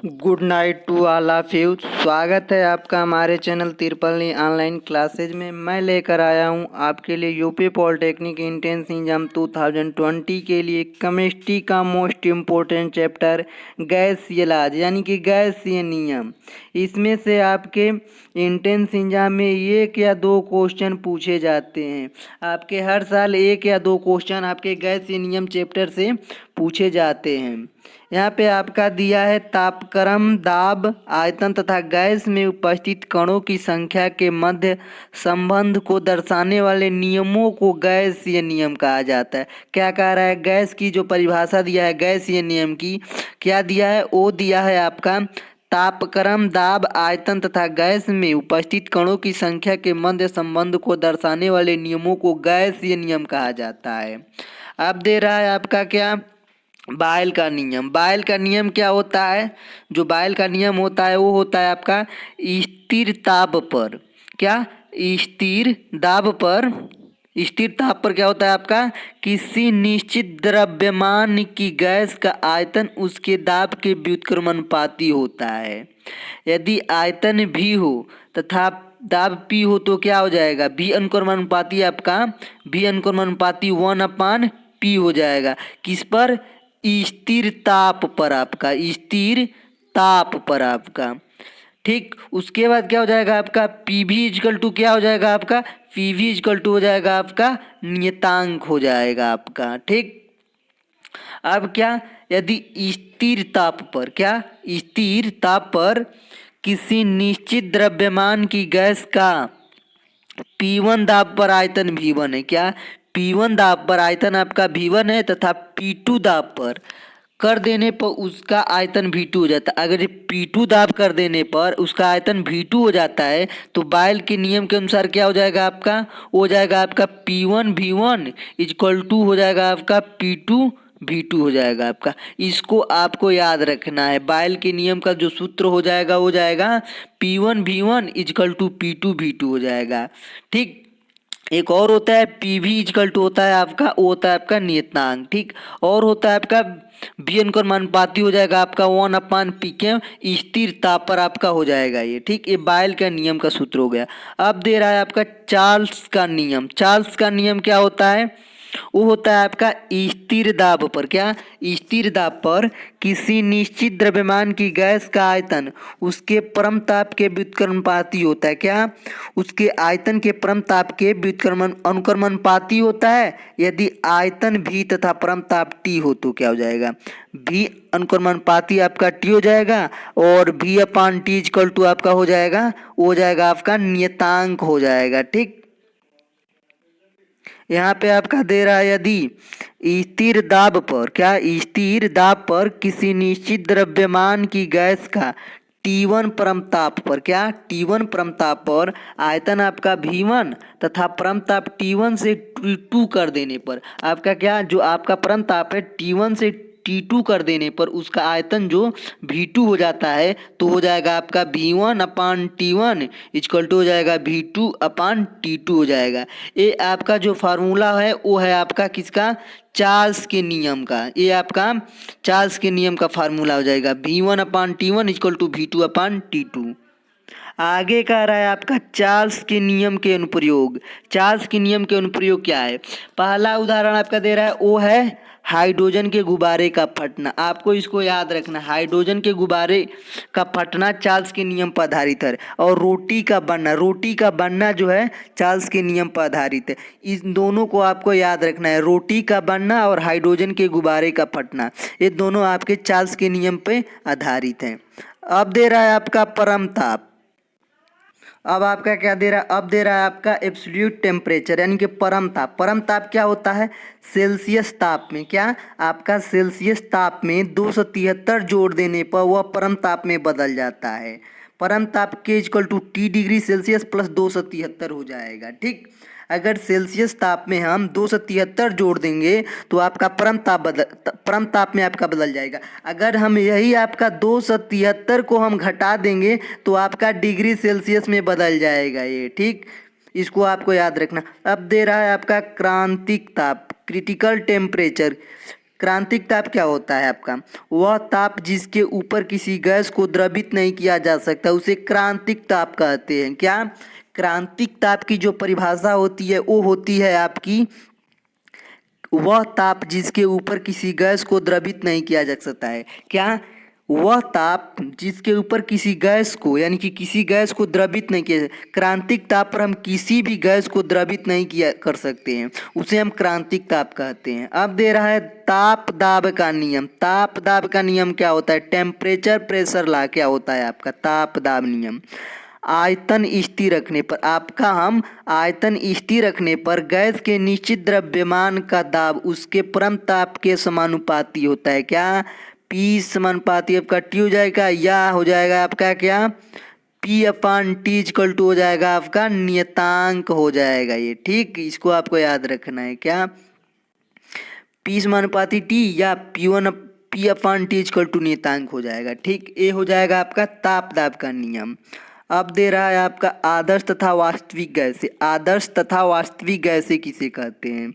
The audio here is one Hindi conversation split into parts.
Good night to all of you. स्वागत है आपका हमारे चैनल तिरपलनी ऑनलाइन क्लासेज में। मैं लेकर आया हूं आपके लिए यूपी पॉलिटेक्निक एंट्रेंस एग्जाम 2020 के लिए केमिस्ट्री का मोस्ट इम्पोर्टेंट चैप्टर गैसीय लाज यानी कि गैसीय नियम। इसमें से आपके एंट्रेंस एग्जाम में एक या दो क्वेश्चन पूछे जाते हैं। आपके हर साल एक या दो क्वेश्चन आपके गैसीय नियम चैप्टर से पूछे जाते हैं। यहाँ पे आपका दिया है तापक्रम, दाब, आयतन तथा गैस में उपस्थित कणों की संख्या के मध्य संबंध को दर्शाने वाले नियमों को गैसीय नियम कहा जाता है। क्या कह रहा है? गैस की जो परिभाषा दिया है गैसीय नियम की, क्या दिया है? वो दिया है आपका तापक्रम, दाब, आयतन तथा गैस में उपस्थित कणों की संख्या के मध्य संबंध को दर्शाने वाले नियमों को गैसीय नियम कहा जाता है। अब दे रहा है आपका क्या? बायल का नियम। बायल का नियम क्या होता है? जो बायल का नियम होता है वो होता है आपका स्थिर ताप पर। क्या? स्थिर दाब पर। स्थिर ताप पर क्या होता है आपका? किसी निश्चित द्रव्यमान की गैस का आयतन उसके दाब के व्युत्क्रमानुपाती होता है। यदि आयतन भी हो तथा दाब पी हो तो क्या हो जाएगा? भी अनुक्रमानुपाती आपका भी अनुक्रमानुपाती 1/p हो जाएगा। किस पर? स्थिर ताप पर आपका, स्थिर ताप पर आपका। ठीक, उसके बाद क्या हो जाएगा आपका? पीवी इजकल टू क्या हो जाएगा आपका? पीवी इजकल टू हो जाएगा आपका नियतांक हो जाएगा आपका। ठीक, अब क्या? यदि स्थिर ताप पर, क्या? स्थिर ताप पर किसी निश्चित द्रव्यमान की गैस का P1 दाब पर आयतन V1 है। क्या? P1 दाब पर आयतन आपका V1 है तथा P2 दाब पर कर देने पर उसका आयतन V2 हो जाता है। अगर P2 दाब कर देने पर उसका आयतन V2 हो जाता है तो बायल के नियम के अनुसार क्या हो जाएगा आपका? हो जाएगा आपका P1 V1 इक्वल टू हो जाएगा आपका P2 V2 हो जाएगा आपका। इसको आपको याद रखना है। बायल के नियम का जो सूत्र हो जाएगा P1 V1 equal to P2 V2 हो जाएगा। ठीक, एक और होता है पीवी इजकल टू होता है आपका, वो होता है आपका नियतांक। ठीक, और होता है आपका भी अनुक्रमानुपाती हो जाएगा आपका 1/p के स्थिर ताप पर आपका हो जाएगा ये। ठीक, ये बायल का नियम का सूत्र हो गया। अब दे रहा है आपका चार्ल्स का नियम। चार्ल्स का नियम क्या होता है? वो होता है आपका स्थिर दाब पर। क्या? स्थिर दाब पर किसी निश्चित द्रव्यमान की गैस का आयतन उसके परम ताप के व्युत्क्रमानुपाती होता है। क्या? उसके आयतन के परम ताप के व्युत्क्रमण अनुक्रमानुपाती होता है। यदि आयतन भी तथा परम ताप टी हो तो क्या हो जाएगा? भी अनुक्रमानुपाती आपका टी हो जाएगा और V/T इक्वल टू आपका हो जाएगा, हो जाएगा आपका नियतांक हो जाएगा। ठीक, यहाँ पे आपका दे रहा है यदि स्थिर दाब पर, क्या? स्थिर दाब पर किसी निश्चित द्रव्यमान की गैस का T1 परम ताप पर, क्या? T1 परम ताप पर आयतन आपका V1 तथा परम ताप T1 से T2 कर देने पर आपका क्या? जो आपका परम ताप है T1 से T2 कर देने पर उसका आयतन जो V2 हो जाता है तो हो जाएगा आपका V1/T1 इक्वल टू हो जाएगा V2/T2 हो जाएगा। ये आपका जो फार्मूला है वो है आपका किसका? चार्ल्स के नियम का। ये आपका चार्ल्स के नियम का फार्मूला हो जाएगा V1/T1 इक्वल टू V2/T2। आगे कह रहा है आपका चार्ल्स के नियम के अनुप्रयोग। चार्ल्स के नियम के अनुप्रयोग क्या है? पहला उदाहरण आपका दे रहा है वो है हाइड्रोजन के गुब्बारे का फटना। आपको इसको याद रखना, हाइड्रोजन के गुब्बारे का फटना चार्ल्स के नियम पर आधारित है। और रोटी का बनना, रोटी का बनना जो है चार्ल्स के नियम पर आधारित है। इन दोनों को आपको याद रखना है, रोटी का बनना और हाइड्रोजन के गुब्बारे का फटना, ये दोनों आपके चार्ल्स के नियम पर आधारित हैं। अब दे रहा है आपका परम ताप। अब आपका क्या दे रहा है? अब दे रहा है आपका एब्सोल्यूट टेम्परेचर यानी कि परम ताप। परम ताप क्या होता है? सेल्सियस ताप में, क्या? आपका सेल्सियस ताप में 273 जोड़ देने पर वह परम ताप में बदल जाता है। परम ताप के equal to T degree Celsius plus 273 हो जाएगा। ठीक, अगर सेल्सियस ताप में हम 273 जोड़ देंगे तो आपका परम ताप में आपका बदल जाएगा। अगर हम यही आपका 273 को हम घटा देंगे तो आपका डिग्री सेल्सियस में बदल जाएगा ये। ठीक, इसको आपको याद रखना। अब दे रहा है आपका क्रांतिक ताप, क्रिटिकल टेम्परेचर। क्रांतिक ताप क्या होता है आपका? वह ताप जिसके ऊपर किसी गैस को द्रवित नहीं किया जा सकता उसे क्रांतिक ताप कहते हैं। क्या? क्रांतिक ताप की जो परिभाषा होती है वो होती है आपकी, वह ताप जिसके ऊपर किसी गैस को द्रवित नहीं किया जा सकता है। क्या? वह ताप जिसके ऊपर किसी गैस को, यानी कि किसी गैस को द्रवित नहीं किया। क्रांतिक ताप पर हम किसी भी गैस को द्रवित नहीं किया कर सकते हैं, उसे हम क्रांतिक ताप कहते हैं। अब दे रहा है ताप दाब का नियम। ताप दाब का नियम क्या होता है? टेम्परेचर प्रेशर लॉ क्या होता है आपका? ताप दाब नियम। आयतन स्थिर रखने पर आपका, हम आयतन स्थिर रखने पर गैस के निश्चित द्रव्यमान का दाब उसके परम ताप के समानुपाती होता है। क्या? P समानुपाती आपका T हो जाएगा, या हो जाएगा आपका क्या? P/T इक्वल टू हो जाएगा आपका नियतांक हो जाएगा ये। ठीक, इसको आपको याद रखना है। क्या? P समानुपाती T या P/T इक्वल टू नियतांक हो जाएगा। ठीक, ये हो जाएगा आपका ताप दाब का नियम। अब दे रहा है आपका आदर्श तथा वास्तविक गैसें। आदर्श तथा वास्तविक गैसें किसे कहते हैं?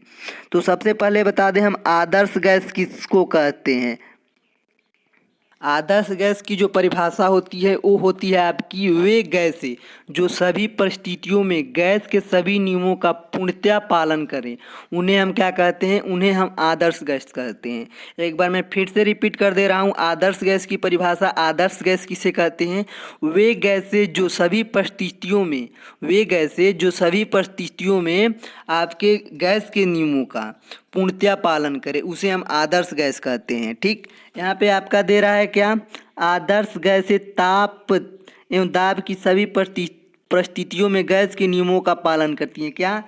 तो सबसे पहले बता दें हम आदर्श गैस किसको कहते हैं। आदर्श गैस की जो परिभाषा होती है वो होती है आपकी, वे गैसें जो सभी परिस्थितियों में गैस के सभी नियमों का पूर्णतया पालन करें, उन्हें हम क्या कहते हैं? उन्हें हम आदर्श गैस कहते हैं। एक बार मैं फिर से रिपीट कर दे रहा हूँ, आदर्श गैस की परिभाषा। आदर्श गैस किसे कहते हैं? वे गैसें जो सभी परिस्थितियों में, वे गैसें जो सभी परिस्थितियों में आपके गैस के नियमों का पूर्णतया पालन करे, उसे हम आदर्श गैस कहते हैं। ठीक, यहाँ पे आपका दे रहा है क्या? आदर्श गैसें ताप एवं दाब की सभी परिस्थितियों में गैस के नियमों का पालन करती हैं। क्या?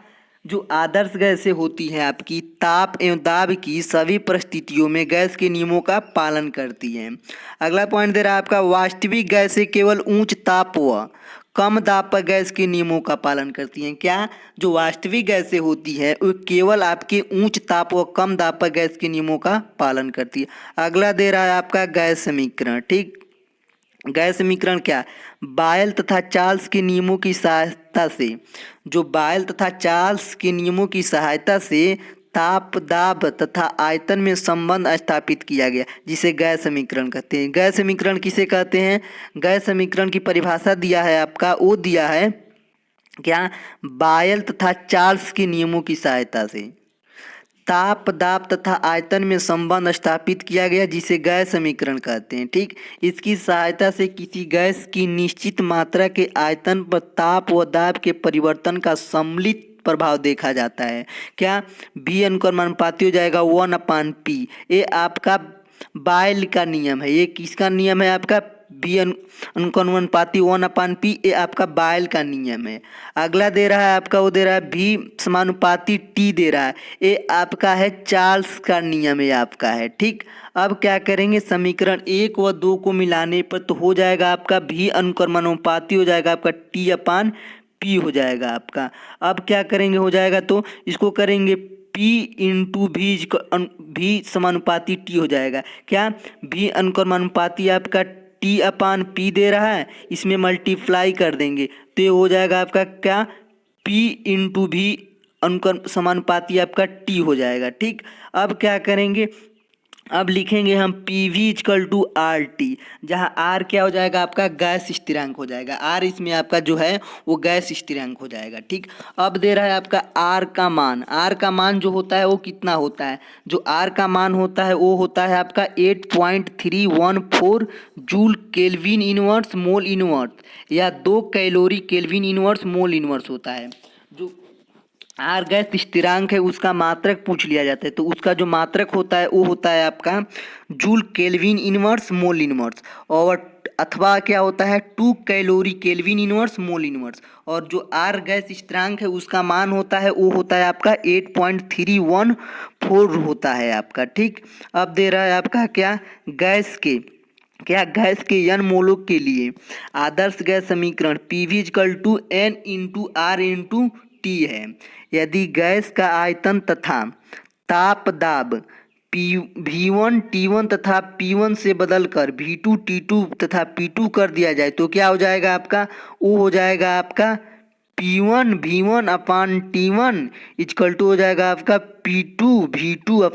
जो आदर्श गैसें होती हैं आपकी, ताप एवं दाब की सभी परिस्थितियों में गैस के नियमों का पालन करती हैं। अगला पॉइंट दे रहा है आपका, वास्तविक गैसें केवल उच्च ताप व कम दाब पर गैस के नियमों का पालन करती हैं। क्या? जो वास्तविक गैसें होती है वो केवल आपके उच्च ताप व कम दाब पर गैस के नियमों का पालन करती है। अगला दे रहा है आपका गैस समीकरण। ठीक, गैस समीकरण क्या? बायल तथा चार्ल्स के नियमों की सहायता से, जो बायल तथा चार्ल्स के नियमों की सहायता से ताप दाब तथा आयतन में संबंध स्थापित किया गया, जिसे गैस समीकरण कहते हैं। गैस समीकरण किसे कहते हैं? गैस समीकरण की परिभाषा दिया है आपका, वो दिया है क्या? बायल तथा चार्ल्स के नियमों की सहायता से ताप दाब तथा आयतन में संबंध स्थापित किया गया, जिसे गैस समीकरण कहते हैं। ठीक, इसकी सहायता से किसी गैस की निश्चित मात्रा के आयतन पर ताप व दाब के परिवर्तन का सम्मिलित प्रभाव देखा जाता है। क्या? V अनुक्रमानुपाती हो जाएगा 1/P। ये आपका बायल का नियम है। ये किसका नियम है आपका? V अनुक्रमानुपाती 1/P, ये आपका बायल का नियम है। अगला दे रहा है आपका, वो दे रहा है V समानुपाती T दे रहा है, ये आपका है चार्ल्स का नियम है आपका है। ठीक, अब क्या करेंगे? समीकरण 1 व 2 को मिलाने पर तो हो जाएगा आपका V अनुक्रमानुपाती हो जाएगा आपका T/P हो जाएगा आपका। अब क्या करेंगे? हो जाएगा तो इसको करेंगे P इंटू V समानुपाती T हो जाएगा। क्या? V अनुक्रमानुपाती आपका T/P दे रहा है, इसमें मल्टीप्लाई कर देंगे तो ये हो जाएगा आपका क्या? P इंटू V समानुपाती आपका T हो जाएगा। ठीक, अब क्या करेंगे? अब लिखेंगे हम PV इक्वल टू RT, जहाँ R क्या हो जाएगा आपका? गैस स्थिरांक हो जाएगा। R इसमें आपका जो है वो गैस स्थिरांक हो जाएगा। ठीक, अब दे रहा है आपका R का मान। R का मान जो होता है वो कितना होता है? जो R का मान होता है वो होता है आपका 8.314 joule kelvin inverse mole inverse, या 2 calorie kelvin inverse mole inverse होता है। जो आर गैस स्थिरांक है उसका मात्रक पूछ लिया जाता है, तो उसका जो मात्रक होता है वो होता है आपका joule kelvin inverse mole inverse, और अथवा क्या होता है 2 calorie kelvin inverse mole inverse. और जो आर गैस स्थिरांक है उसका मान होता है वो होता है आपका 8.314 होता है आपका। ठीक, अब दे रहा है आपका क्या? गैस के n मोलों के लिए आदर्श गैस समीकरण PV equal to N into R into T है। यदि गैस का आयतन तथा ताप दाब V1 T1 तथा P1 से बदलकर V2 T2 तथा P2 कर दिया जाए तो क्या हो जाएगा आपका? वो हो जाएगा आपका P1 V1/T1 इक्वल टू हो जाएगा आपका P2 V2/T2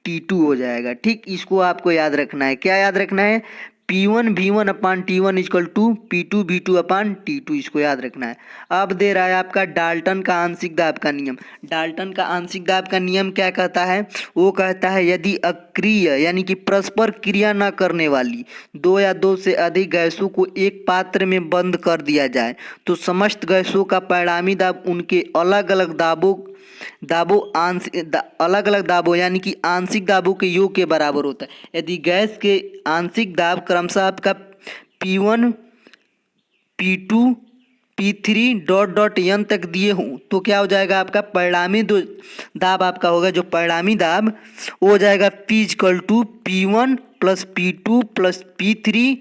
T2 हो जाएगा। ठीक, इसको आपको याद रखना है। क्या याद रखना है? P1 V1 upon T1 equal to P2 V2 upon T2, इसको याद रखना है। अब दे रहा है आपका डाल्टन का आंशिक दाब का नियम। डाल्टन का आंशिक दाब का नियम क्या कहता है? वो कहता है यदि अक्रिय यानी कि परस्पर क्रिया न करने वाली दो या दो से अधिक गैसों को एक पात्र में बंद कर दिया जाए तो समस्त गैसों का परिणामी दाब उनके अलग अलग अलग अलग दाबों यानी कि आंशिक दाबों के योग के बराबर होता है। यदि गैस के आंशिक दाब क्रमशः आपका P1 P2 P3 dot dot n तक दिए हों तो क्या हो जाएगा? आपका परिणामी दाब आपका होगा, जो परिणामी दाब वो हो जाएगा P equal to P1 plus P2 plus P3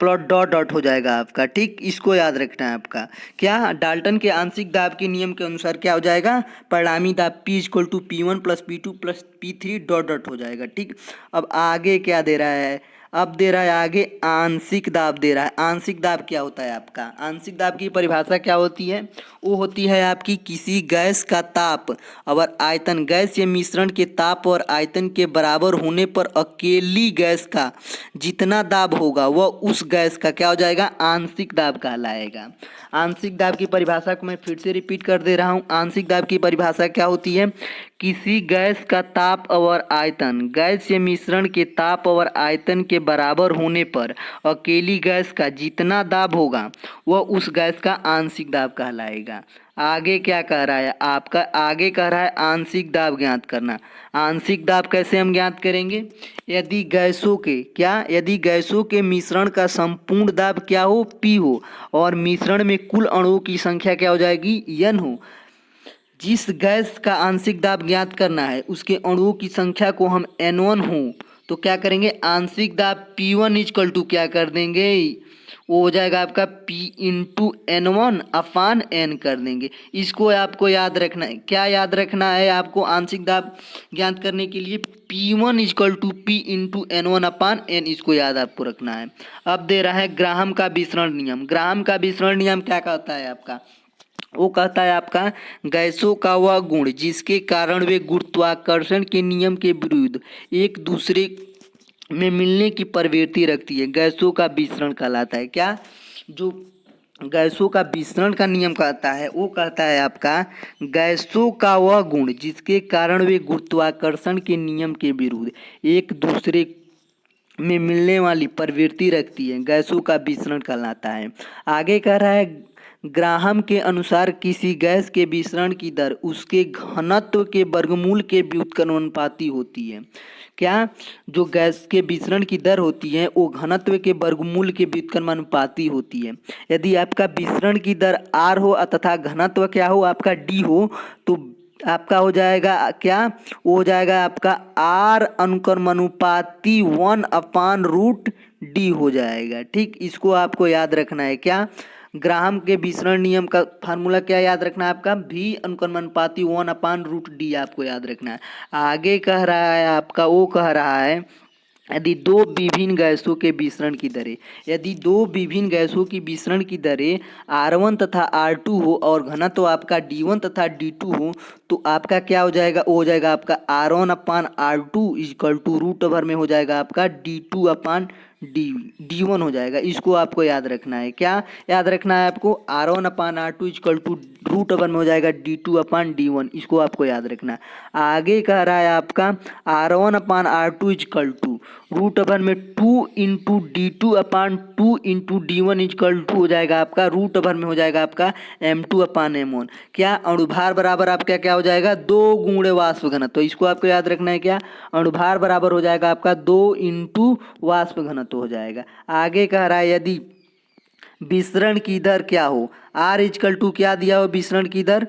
प्लॉट डॉट डॉट हो जाएगा आपका। ठीक, इसको याद रखना है आपका। क्या? डाल्टन के आंशिक दाब के नियम के अनुसार क्या हो जाएगा? परिणामी दाब P equal to P1 plus P2 plus P3 dot डॉट हो जाएगा। ठीक, अब आगे क्या दे रहा है? अब दे रहा है आगे आंशिक दाब दे रहा है। आंशिक दाब क्या होता है आपका? आंशिक दाब की परिभाषा क्या होती है? वो होती है आपकी किसी गैस का ताप और आयतन गैस या मिश्रण के ताप और आयतन के बराबर होने पर अकेली गैस का जितना दाब होगा वह उस गैस का क्या हो जाएगा? आंशिक दाब कहलाएगा। आंशिक दाब की परिभाषा को मैं फिर से रिपीट कर दे रहा हूँ। आंशिक दाब की परिभाषा क्या होती है? किसी गैस का ताप और आयतन गैस या मिश्रण के ताप और आयतन के बराबर होने पर अकेली गैस का जितना दाब होगा वह उस गैस का आंशिक दाब कहलाएगा। आगे क्या कह रहा है आपका? आगे कह रहा है आंशिक दाब ज्ञात करना। आंशिक दाब कैसे हम ज्ञात करेंगे? यदि गैसों के मिश्रण का संपूर्ण दाब क्या हो? P हो और मिश्रण में कुल अणुओं की संख्या क्या हो जाएगी? N हो। जिस गैस का आंशिक दाब ज्ञात करना है उसके अणुओं की संख्या को हम N1 हो तो क्या करेंगे? आंशिक दाब P1 इक्वल टू क्या कर देंगे? वो हो जाएगा आपका P into N1 upon N कर देंगे। इसको आपको याद रखना है। क्या याद रखना है आपको? आंशिक दाब ज्ञात करने के लिए P1 equal to P into N1 upon N, इसको याद आपको रखना है। अब दे रहा है ग्राहम का विसरण नियम। ग्राहम का विसरण नियम क्या कहता है आपका? वो कहता है आपका गैसों का वह गुण जिसके कारण वे गुरुत्वाकर्षण के नियम के विरुद्ध एक दूसरे में मिलने की प्रवृत्ति रखती है, गैसों का विसरण कहलाता है। क्या? जो गैसों का विसरण का नियम कहता है वो कहता है आपका गैसों का वह गुण जिसके कारण वे गुरुत्वाकर्षण के नियम के विरुद्ध एक दूसरे में मिलने वाली प्रवृत्ति रखती है, गैसों का विसरण कहलाता है। आगे कह रहा है ग्राहम के अनुसार किसी गैस के विसरण की दर उसके घनत्व के वर्गमूल के व्युत्क्रमानुपाती होती है। क्या? जो गैस के विसरण की दर होती है वो घनत्व के वर्गमूल के व्युत्क्रमानुपाती होती है। यदि आपका विसरण की दर R हो तथा घनत्व क्या हो? आपका D हो तो आपका हो जाएगा क्या? वो हो जाएगा आपका R अनुक्रमानुपाती 1 अपान रूट D हो जाएगा। ठीक, इसको आपको याद रखना है। क्या? ग्राहम के विसरण नियम का फार्मूला क्या याद रखना है आपका? V अनुक्रमानुपाती 1 अपान रूट D आपको याद रखना है। आगे कह रहा है आपका, वो कह रहा है यदि दो विभिन्न गैसों के विसरण की दरें R1 तथा R2 हो और घनत्व आपका D1 तथा D2 हो तो आपका क्या हो जाएगा? वो हो जाएगा आपका R1 upon R2 equal to root over में हो जाएगा आपका D2 अपान D1 हो जाएगा। इसको आपको याद रखना है। क्या याद रखना है आपको? R1 upon R2 equal to root over में हो जाएगा D2 अपान D1, इसको आपको याद रखना है। आगे कह रहा है आपका R1 upon R2 equal to root over में 2 into D2 upon 2 into D1 equal to हो जाएगा आपका रूट ओवर में हो जाएगा आपका M2 अपान M1। क्या? अणुभार बराबर आपका क्या हो जाएगा? 2 गुणे वाष्प घनत्व। तो इसको आपको याद रखना है। क्या? अणुभार बराबर हो जाएगा आपका 2 इंटू वाष्प घनत्व हो जाएगा। आगे कह रहा है यदि विसरण की दर क्या हो? R इक्वल टू क्या दिया हो विसरण की दर?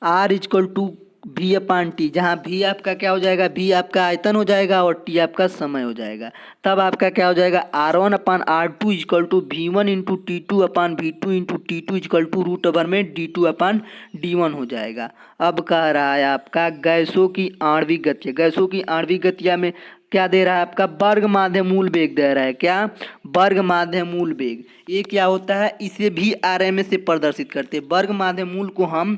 R equal to V upon T, जहाँ V आपका क्या हो जाएगा? V आपका आयतन हो जाएगा और T आपका समय हो जाएगा। तब आपका क्या हो जाएगा? R1 upon R2 equal to V1 into T2 upon V2 into T2 equal to root over में D2 अपान D1 हो जाएगा। अब कह रहा है आपका गैसों की आणविक गतिया। गैसों की आणविक गतिया में क्या दे रहा है आपका? वर्ग माध्य मूल वेग दे रहा है। क्या? वर्ग माध्य मूल वेग। ये क्या होता है? इसे VRMS से प्रदर्शित करते हैं। वर्ग माध्य मूल को हम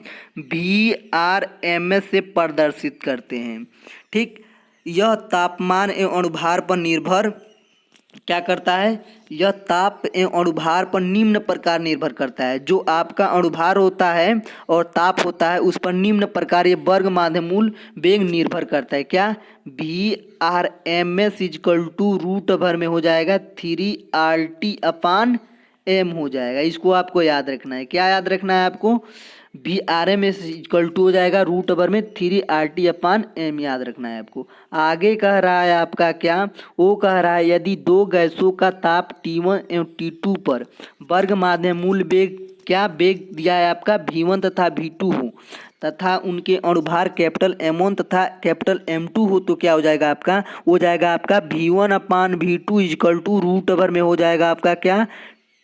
VRMS से प्रदर्शित करते हैं। ठीक, यह तापमान एवं अणुभार पर निर्भर क्या करता है, यह ताप एवं अणुभार पर निम्न प्रकार निर्भर करता है। जो आपका अणुभार होता है और ताप होता है उस पर निम्न प्रकार ये वर्ग माध्यमूल वेग निर्भर करता है। क्या, VRMS इक्वल टू रूट भर में हो जाएगा 3RT/m हो जाएगा। इसको आपको याद रखना है। क्या याद रखना है आपको, VRMS इक्वल टू हो जाएगा रूट ओवर में 3RT/m याद रखना है आपको। आगे कह रहा है आपका क्या, वो कह रहा है यदि दो गैसों का ताप T1 एवं T2 पर वर्ग माध्यमूल वेग क्या वेग दिया है आपका V1 तथा V2 हो तथा उनके अणुभार कैपिटल M1 तथा कैपिटल M2 हो तो क्या हो जाएगा आपका, हो जाएगा आपका V1/V2 equal to root over में हो जाएगा आपका क्या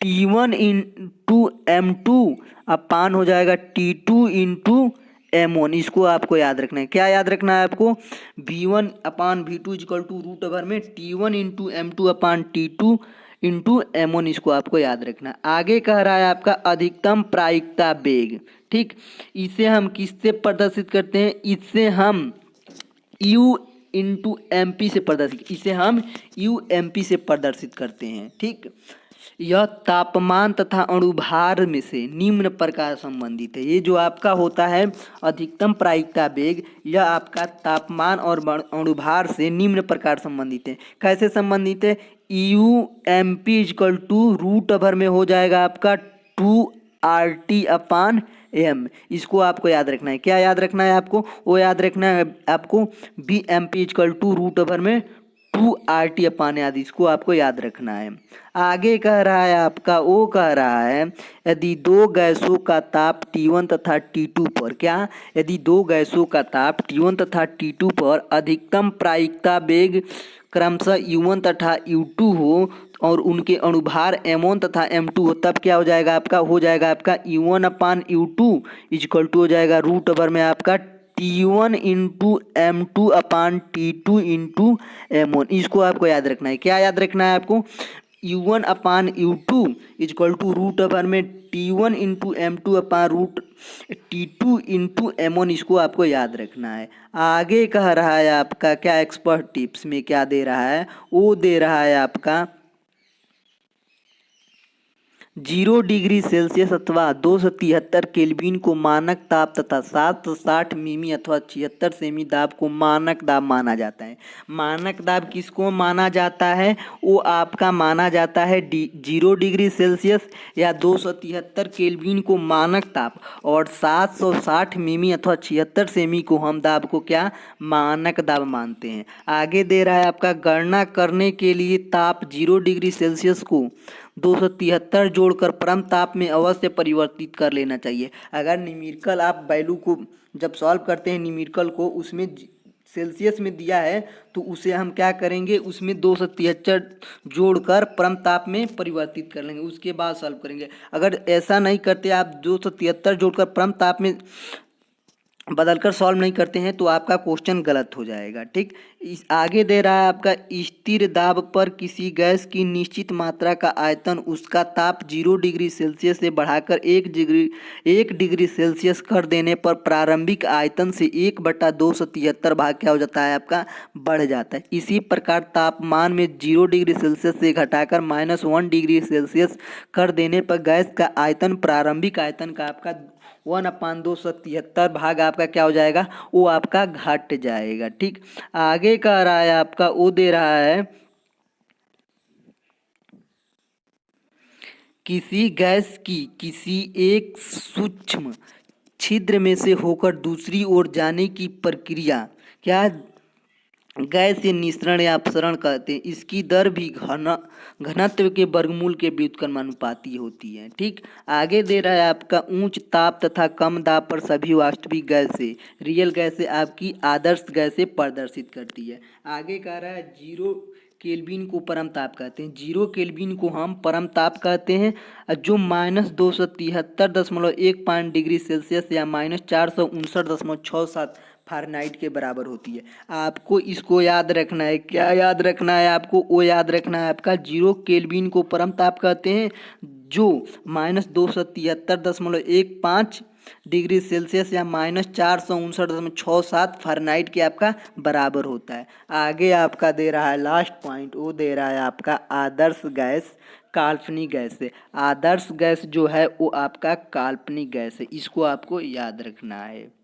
T1 इंटू M2 अपान हो जाएगा T2 इंटू M1। इसको आपको याद रखना है। क्या याद रखना है आपको, V1/V2 equal to root over में T1 इंटू M2 अपान T2 इंटू M1। इसको आपको याद रखना है। आगे कह रहा है आपका अधिकतम प्रायिकता वेग। ठीक, इसे हम किससे प्रदर्शित करते हैं, इससे हम U इंटू MP से प्रदर्शित, इसे हम UMP से प्रदर्शित करते हैं। ठीक, यह तापमान तथा अणुभार में से निम्न प्रकार संबंधित है। ये जो आपका होता है अधिकतम प्रायिकता वेग, यह आपका तापमान और अणुभार से निम्न प्रकार संबंधित है। कैसे संबंधित है, UMP equal to root over में हो जाएगा आपका 2RT/m। इसको आपको याद रखना है। क्या याद रखना है आपको, वो याद रखना है आपको BMP equal to root over में 2RT/m। इसको आपको याद रखना है। आगे कह रहा है आपका, वो कह रहा है यदि दो गैसों का ताप T1 तथा T2 पर क्या, यदि दो गैसों का ताप T1 तथा T2 पर अधिकतम प्रायिकता वेग क्रमशः U1 तथा U2 हो और उनके अणुभार M1 तथा M2 हो तब क्या हो जाएगा आपका, हो जाएगा आपका U1/U2 इक्वल टू हो जाएगा रूट ओवर में आपका T1 इंटू M2 अपान T2 इंटू M1। इसको आपको याद रखना है। क्या याद रखना है आपको, U1/U2 equal to root over में T1 इंटू M2 अपान रूट T2 इंटू M1। इसको आपको याद रखना है। आगे कह रहा है आपका क्या, एक्सपर्ट टिप्स में क्या दे रहा है, वो दे रहा है आपका 0 डिग्री सेल्सियस अथवा 273 केल्विन को मानक ताप तथा 760 मिमी अथवा 76 सेमी दाब को मानक दाब माना जाता है। मानक दाब किसको माना जाता है, वो आपका माना जाता है 0 डिग्री सेल्सियस या 273 केल्विन को मानक ताप और 760 मिमी अथवा 76 सेमी को हम दाब को क्या मानक दाब मानते हैं। आगे दे रहा है आपका गणना करने के लिए ताप 0 डिग्री सेल्सियस को 273 जोड़कर परम ताप में अवश्य परिवर्तित कर लेना चाहिए। अगर न्यूमेरिकल आप वैल्यू को जब सॉल्व करते हैं न्यूमेरिकल को उसमें सेल्सियस में दिया है तो उसे हम क्या करेंगे, उसमें 273 जोड़कर परम ताप में परिवर्तित कर लेंगे, उसके बाद सॉल्व करेंगे। अगर ऐसा नहीं करते, आप 273 जोड़कर परम ताप में बदलकर सॉल्व नहीं करते हैं तो आपका क्वेश्चन गलत हो जाएगा। ठीक, इस आगे दे रहा है आपका स्थिर दाब पर किसी गैस की निश्चित मात्रा का आयतन उसका ताप 0 डिग्री सेल्सियस से बढ़ाकर 1 डिग्री सेल्सियस कर देने पर प्रारंभिक आयतन से 1/273 भाग क्या हो जाता है आपका बढ़ जाता है। इसी प्रकार तापमान में 0 डिग्री सेल्सियस से घटाकर -1 डिग्री सेल्सियस कर देने पर गैस का आयतन प्रारंभिक आयतन का आपका 1/273 भाग आपका क्या हो जाएगा, वो आपका घट जाएगा। ठीक, आगे कह रहा है आपका, वो दे रहा है किसी गैस की किसी एक सूक्ष्म छिद्र में से होकर दूसरी ओर जाने की प्रक्रिया क्या गैस से निःसरण या अपसरण कहते हैं। इसकी दर भी घनत्व के वर्गमूल के व्युत्क्रमानुपाती होती है। ठीक, आगे दे रहा है आपका उच्च ताप तथा कम दाब पर सभी वास्तविक गैसें रियल गैसें आपकी आदर्श गैसें प्रदर्शित करती है। आगे कह रहा है 0 केल्विन को परम ताप कहते हैं। 0 केल्विन को हम परम ताप कहते हैं जो -273.15 डिग्री सेल्सियस या -459.67 फ़ारेनहाइट के बराबर होती है। आपको इसको याद रखना है। क्या याद रखना है आपको, वो याद रखना है आपका 0 केल्विन को परम ताप कहते हैं जो -273.15 डिग्री सेल्सियस या -459.67 फ़ारेनहाइट के आपका बराबर होता है। आगे आपका दे रहा है लास्ट पॉइंट, वो दे रहा है आपका आदर्श गैस काल्पनिक गैस है। आदर्श गैस जो है वो आपका काल्पनिक गैस है, इसको आपको याद रखना है।